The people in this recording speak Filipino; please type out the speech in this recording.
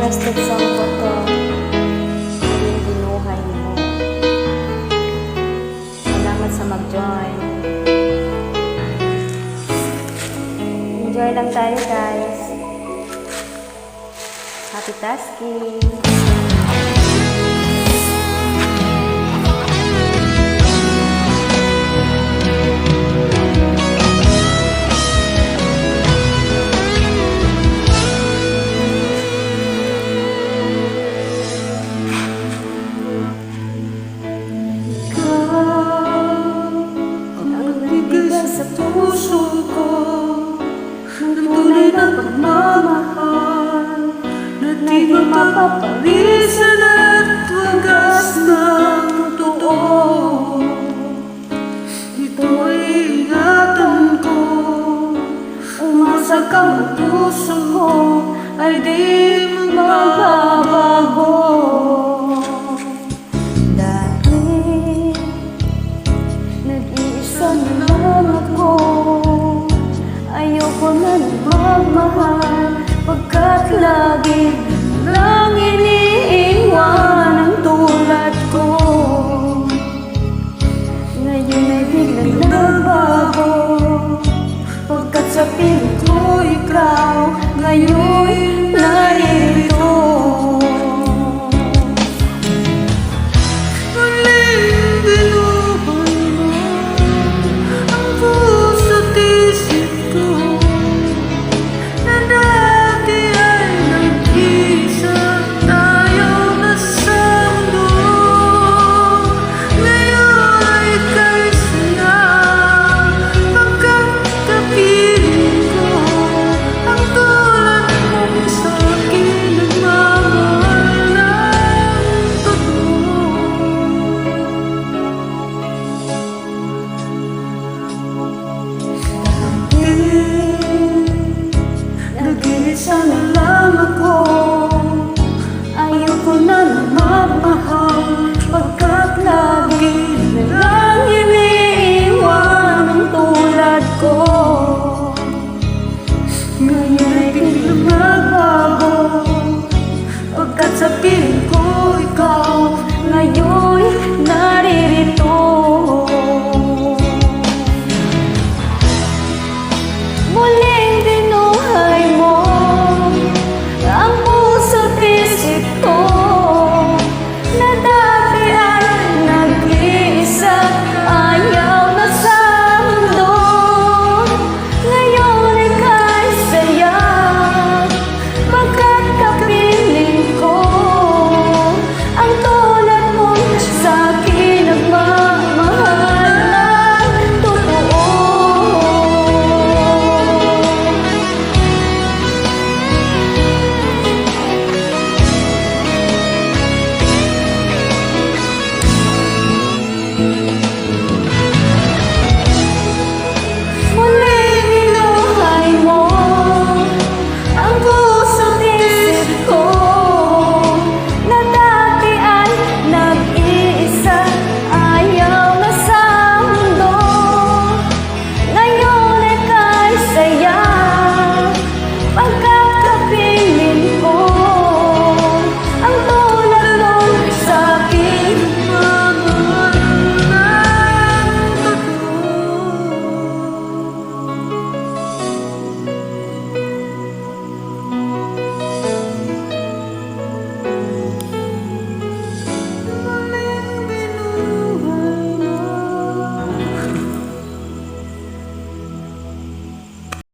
requested song ko to. Yung binuhay mo. Salamat sa mag-join. Enjoy lang tayo, guys. Happy tasking! Sa puso ko ng tunay na pagmamahal na di mapapalisan at wagas ng totoo. Ito ay ingatan ko, umasa kang puso ko ay di magbabago. Dahil nag-iisa na lang ako, ayoko na magmahal, pagkat lagi lang iniiwan ang tulad ko. Ngayon ay biglang nagbago, pagkat sa piling ko ikaw ngayon naririto. Nag-iisa na lang ako, ayoko na magmahal, pagkat lagi na lang iniiwan ang tulad ko. Ngayon ay biglang nagbago, pagkat sa piling ko ikaw ngayon naririto. Muling binuhay mo ang puso't isip ko, na dati ay nag-iisa, ayaw na sa mundo. Ngayon ika'y saya, pagkat kapiling ko ang tulad mo sa akin nagmamahal ng totoo. Muling binuhay mo ang puso't isip ko, na dati ay nag-iisa, ayaw na sa mundo. Ngayon ika'y saya, pagkat